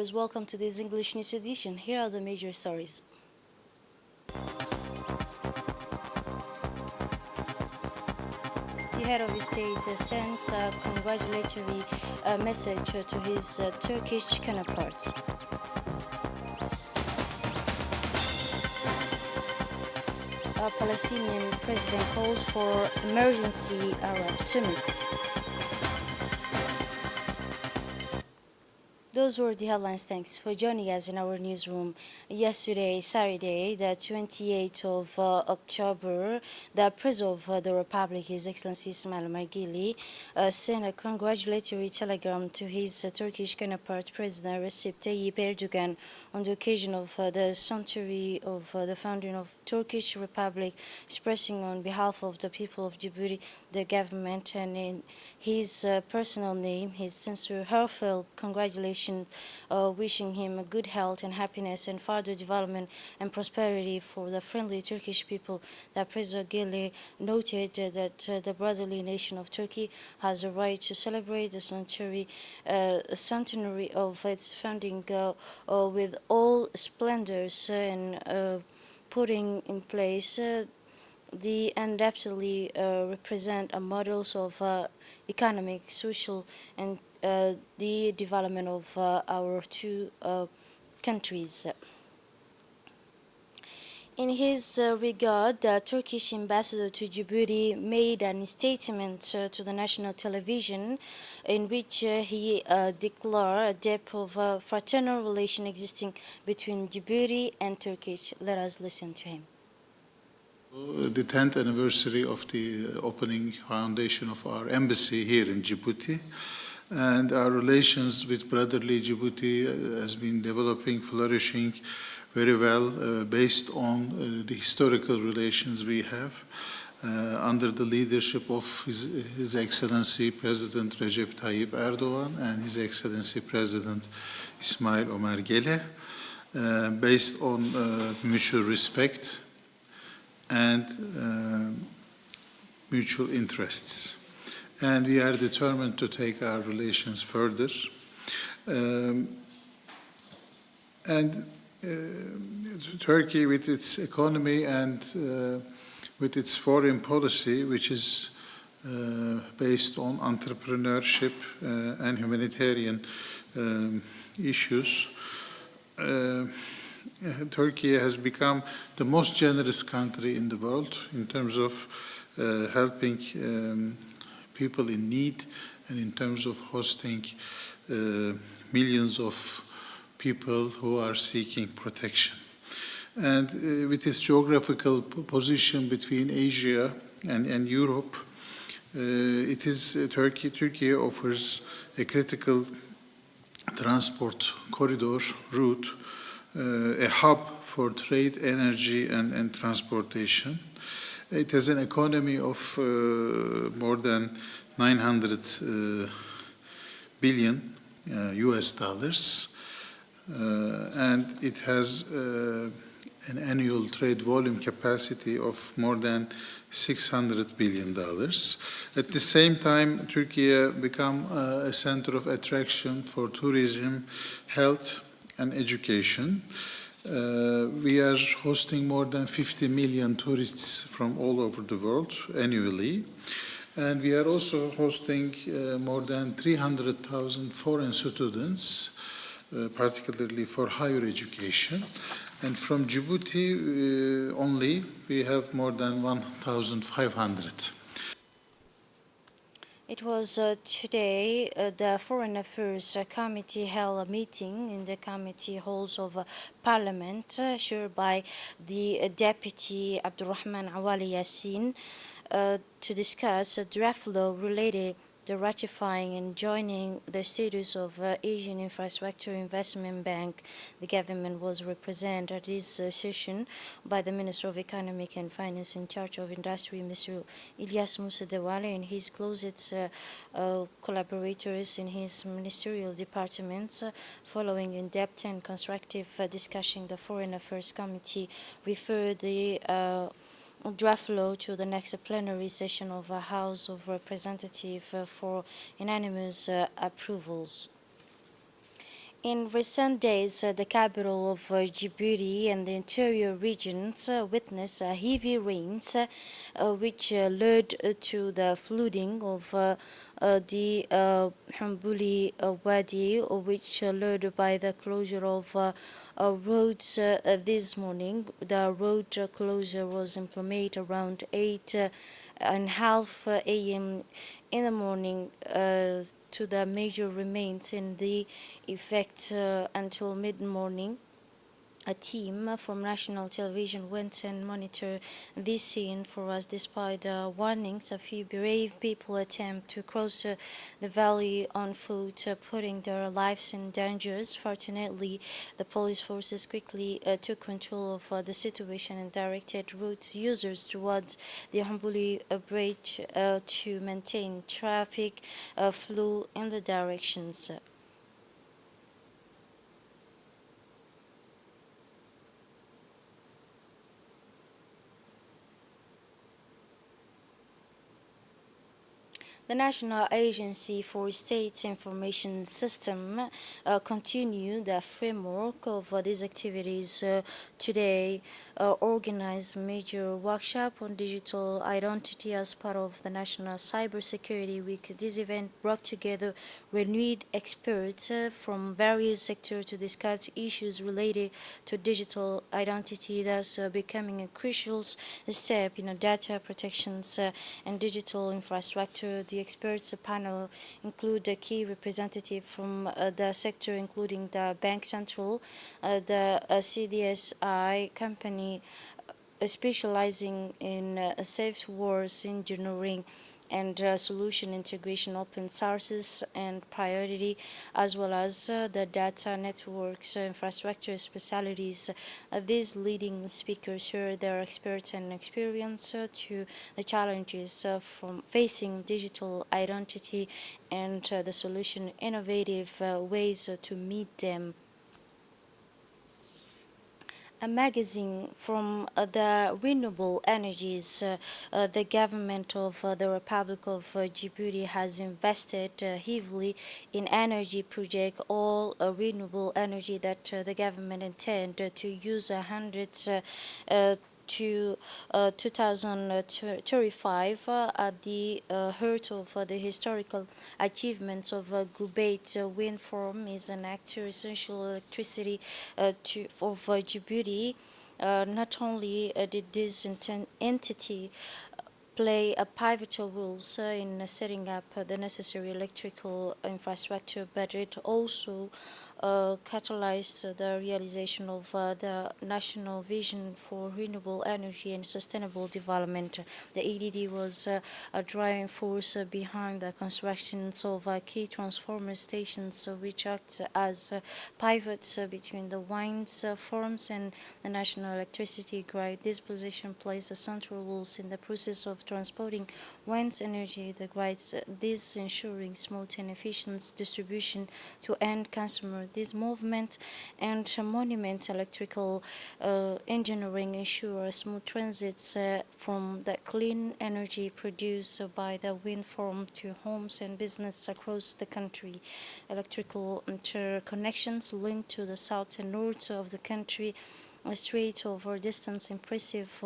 viewers, welcome to this English News Edition. Here are the major stories. The head of the state sent a congratulatory message to his Turkish counterparts. A Palestinian president calls for emergency Arab summits. Those were the headlines. Thanks for joining us in our newsroom. Yesterday, Saturday, the 28th of October, the President of the Republic, His Excellency Ismail Omar Guelleh, sent a congratulatory telegram to his Turkish counterpart, President Recep Tayyip Erdogan, on the occasion of the centenary of the founding of Turkish Republic, expressing on behalf of the people of Djibouti, the government, and in his personal name, his sincere, heartfelt congratulations, wishing him good health and happiness and further development and prosperity for the friendly Turkish people. That President Guelleh noted that the brotherly nation of Turkey has a right to celebrate the centenary of its founding with all splendors and putting in place the undoubtedly represent a models of economic, social, and the development of our two countries. In his regard, the Turkish Ambassador to Djibouti made a statement to the national television in which he declared a depth of fraternal relation existing between Djibouti and Turkey. Let us listen to him. The 10th anniversary of the opening foundation of our embassy here in Djibouti, and our relations with brotherly Djibouti has been developing, flourishing very well based on the historical relations we have under the leadership of His Excellency President Recep Tayyip Erdogan and His Excellency President Ismail Omar Guelleh, based on mutual respect and mutual interests. And we are determined to take our relations further. Turkey, with its economy and with its foreign policy, which is based on entrepreneurship and humanitarian issues, Turkey has become the most generous country in the world in terms of helping people in need and in terms of hosting millions of people who are seeking protection. And with its geographical position between Asia and Europe, Turkey offers a critical transport corridor route, a hub for trade, energy, and transportation. It has an economy of more than 900 billion US dollars, and it has an annual trade volume capacity of more than $600 billion. At the same time, Turkey become a center of attraction for tourism, health, and education. We are hosting more than 50 million tourists from all over the world annually. And we are also hosting more than 300,000 foreign students, particularly for higher education. And from Djibouti only, we have more than 1,500. It was today the Foreign Affairs Committee held a meeting in the committee halls of Parliament, chaired by the Deputy Abdurrahman Awali Yassin, to discuss a draft law related to ratifying and joining the status of Asian Infrastructure Investment Bank. The government was represented at this session by the Minister of Economic and Finance in charge of Industry, Mr. Ilyas Musa Dewale, and his closest collaborators in his ministerial departments. Following in-depth and constructive discussion, the Foreign Affairs Committee referred the draft law to the next plenary session of the House of Representatives for unanimous approvals. In recent days, the capital of Djibouti and the interior regions witnessed heavy rains, which led to the flooding of the Hambuli Wadi, which led by the closure of roads this morning. The road closure was implemented around 8:30 a.m. in the morning to the major remains in the effect until mid-morning. A team from national television went and monitored this scene for us. Despite the warnings, a few brave people attempt to cross the valley on foot, putting their lives in danger. Fortunately, the police forces quickly took control of the situation and directed route users towards the Hambuli bridge to maintain traffic flow in the directions. The National Agency for State Information System continue the framework of these activities today. Organized major workshop on digital identity as part of the National Cybersecurity Week. This event brought together renewed experts from various sectors to discuss issues related to digital identity, thus becoming a crucial step in data protections and digital infrastructure. The experts panel include a key representative from the sector, including the Bank Central, the CDSI company specializing in safe wars engineering and solution integration, open sources and priority, as well as the data networks infrastructure specialties. These leading speakers share their experts and experience to the challenges from facing digital identity and the solution innovative ways to meet them. A magazine from the Renewable Energies. The government of the Republic of Djibouti has invested heavily in energy project, all renewable energy that the government intend to use hundreds to 2035 at the heart of the historical achievements of Gubeit wind farm is an actual essential electricity for Djibouti. Not only did this entity play a pivotal role in setting up the necessary electrical infrastructure, but it also catalyzed the realization of the national vision for renewable energy and sustainable development. The ADD was a driving force behind the construction of key transformer stations, which act as pivots between the wind farms and the national electricity grid. This position plays a central role in the process of transporting wind energy, the grids, this ensuring smooth and efficient distribution to end consumer. This movement and monument electrical engineering ensure smooth transits from the clean energy produced by the wind farm to homes and business across the country. Electrical interconnections linked to the south and north of the country a stretch over distance impressive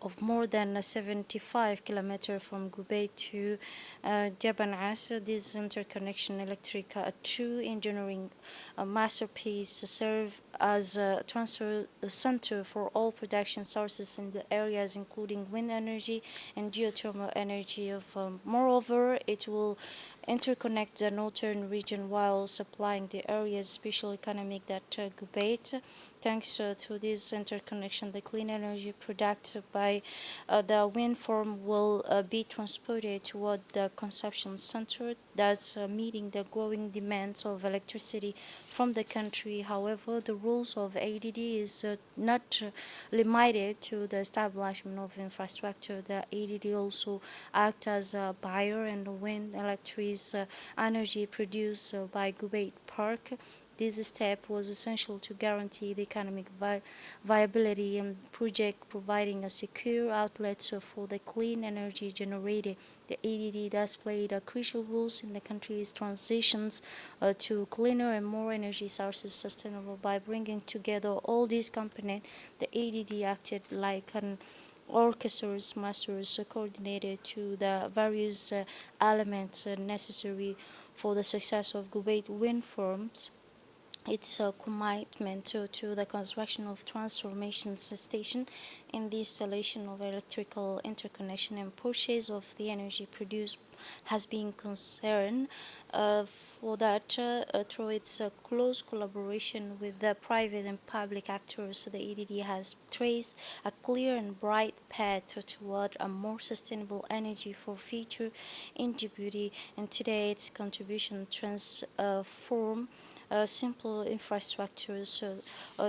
of more than 75 kilometers from Gubei to Jabanas. This interconnection electric true engineering masterpiece serve as a transfer center for all production sources in the areas including wind energy and geothermal energy. Moreover, it will interconnect the northern region while supplying the area's special economic that Gubeit. Thanks to this interconnection, the clean energy produced by the wind farm will be transported toward the consumption center, thus meeting the growing demands of electricity from the country. However, the rules of ADD is not limited to the establishment of infrastructure. The ADD also acts as a buyer and wind electric energy produced by Gubeit Park This step was essential to guarantee the economic viability and project, providing a secure outlet for the clean energy generated. The ADD thus played a crucial role in the country's transitions to cleaner and more energy sources sustainable. By bringing together all these components, the ADD acted like an orchestra's masters coordinated to the various elements necessary for the success of Kuwait wind farms. Its commitment to the construction of transformation station and the installation of electrical interconnection and purchase of the energy produced has been concerned for that through its close collaboration with the private and public actors. The EDD has traced a clear and bright path toward a more sustainable energy for future in Djibouti, and today its contribution transform simple infrastructures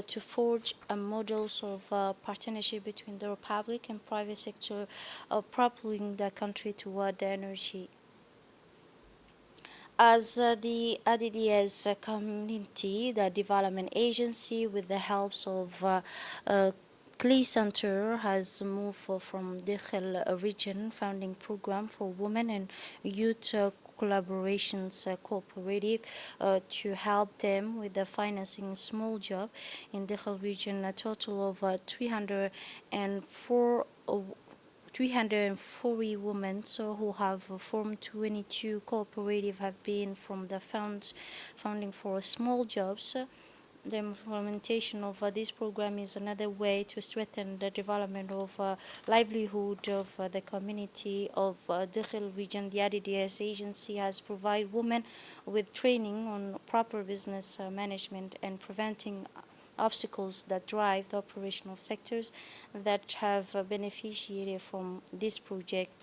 to forge models of partnership between the public and private sector, propelling the country toward the energy. As the ADDS community, the development agency, with the help of Kli Center, has moved from Dikhel region founding program for women and youth collaborations cooperative to help them with the financing small job in Dikhel region. A total of 340 women who have formed 22 cooperative have been from the founding for small jobs. The implementation of this program is another way to strengthen the development of livelihood of the community of Dikhil region. The ADDS agency has provided women with training on proper business management and preventing obstacles that drive the operation of sectors that have beneficiated from this project.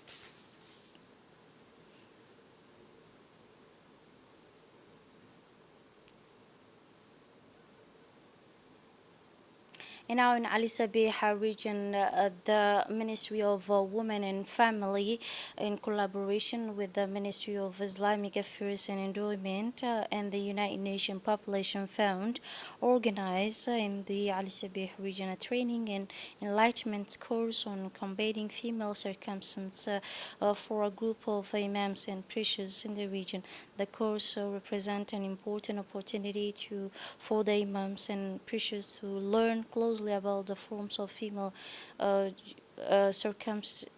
And now in Ali Sabiha region, the Ministry of Women and Family, in collaboration with the Ministry of Islamic Affairs and Endowment and the United Nations Population Fund, organized in the Ali Sabiha region a training and enlightenment course on combating female circumcision for a group of imams and preachers in the region. The course represents an important opportunity for the imams and preachers to learn closely about the forms of female uh, circumcision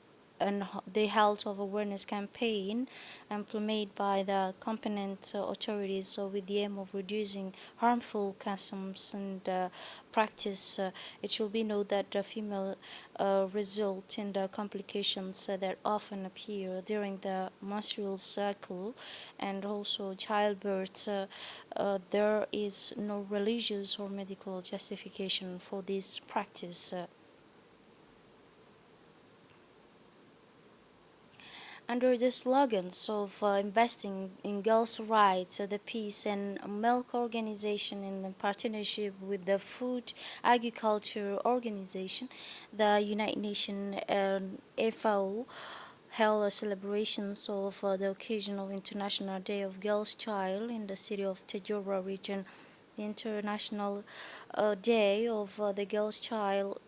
and the health of awareness campaign implemented by the competent authorities with the aim of reducing harmful customs and practice. It should be noted that the female result in the complications that often appear during the menstrual cycle and also childbirth. There is no religious or medical justification for this practice. Under the slogans of investing in girls' rights, the Peace and Milk Organization, in partnership with the Food Agriculture Organization, the United Nations FAO held celebrations of the occasion of International Day of Girls' Child in the city of Tejora region. The International Day of the Girl's Child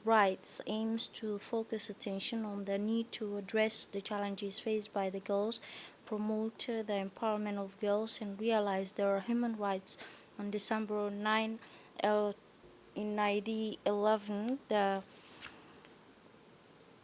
Rights aims to focus attention on the need to address the challenges faced by the girls, promote the empowerment of girls, and realize their human rights. On December 9, in 1911,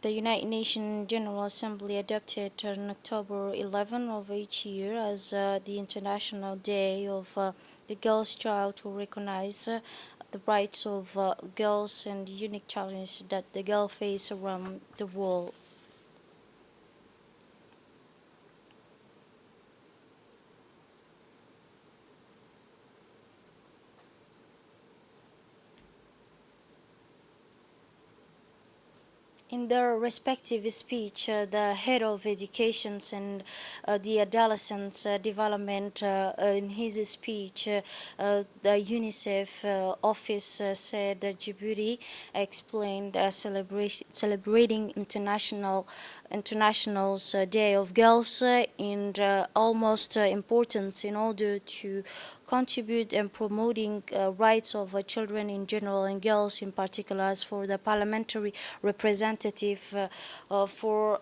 the United Nations General Assembly adopted on October 11 of each year as the International Day of the Girl's Child to recognize the rights of girls and the unique challenges that the girl face around the world. In their respective speech, the head of education and the adolescent development, in his speech, the UNICEF office said that Djibouti explained celebrating International's Day of Girls in almost importance in order to contribute in promoting rights of children in general and girls in particular. As for the parliamentary representative, for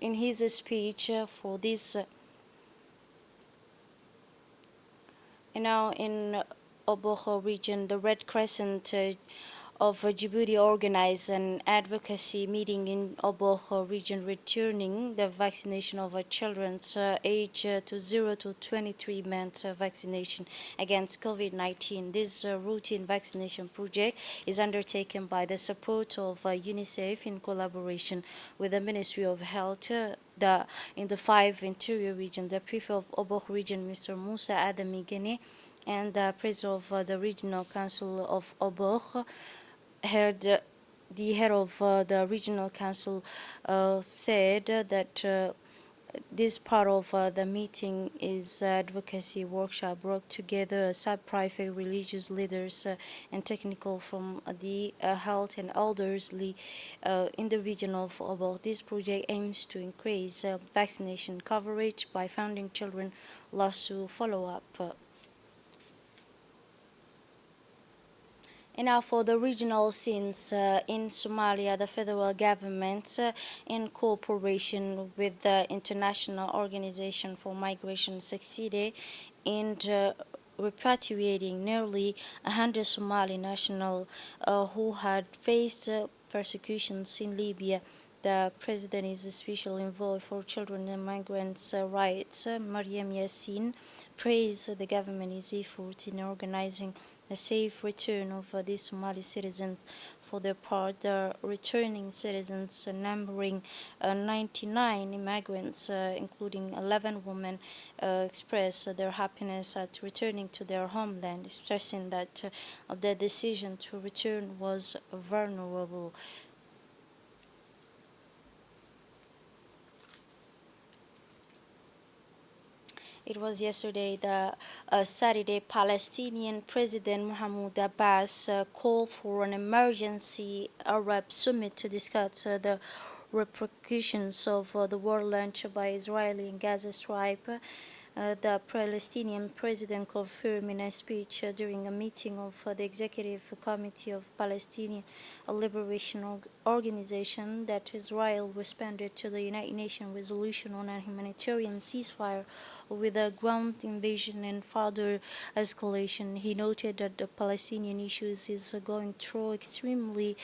in his speech for this, now in Oboho region, the Red Crescent of Djibouti organized an advocacy meeting in Oboho region returning the vaccination of children aged to 0 to 23 months vaccination against COVID-19. This routine vaccination project is undertaken by the support of UNICEF in collaboration with the Ministry of Health. In the 5 interior region, the prefect of Oboh region, Mr. Musa Adamigene, and the president of the Regional Council of Oboh, heard the head of the Regional Council said that this part of the meeting is advocacy workshop brought together sub-private religious leaders and technical from the health and elderly in the region of Obo. This project aims to increase vaccination coverage by finding children lost to follow-up. And now for the regional scenes in Somalia, the federal government, in cooperation with the International Organization for Migration, succeeded in repatriating nearly 100 Somali nationals who had faced persecutions in Libya. The president is especially involved for children and migrants' rights. Mariam Yassin praised the government's effort in organizing the safe return of these Somali citizens. For their part, the returning citizens, numbering 99 immigrants, including 11 women, expressed their happiness at returning to their homeland, stressing that the decision to return was vulnerable. It was yesterday, the Saturday, Palestinian President Mahmoud Abbas called for an emergency Arab summit to discuss the repercussions of the war launched by Israel in Gaza Strip. The Palestinian president confirmed in a speech during a meeting of the Executive Committee of Palestinian Liberation Organization that Israel responded to the United Nations resolution on a humanitarian ceasefire with a ground invasion and further escalation. He noted that the Palestinian issue is going through extremely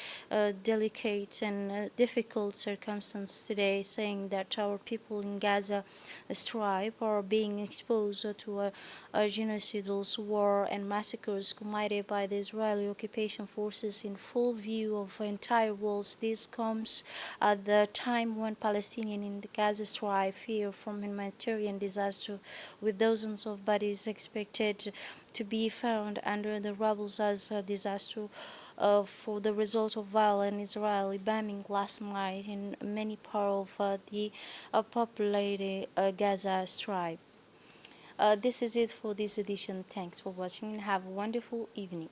delicate and difficult circumstances today, saying that our people in Gaza Strip are being exposed to a genocidal war and massacres committed by the Israeli occupation forces in full view of the entire world. This comes at the time when Palestinians in the Gaza Strip fear from humanitarian disaster, with dozens of bodies expected to be found under the rubble as a disaster for the result of violent Israeli bombing last night in many parts of the populated Gaza Strip. This is it for this edition. Thanks for watching and have a wonderful evening.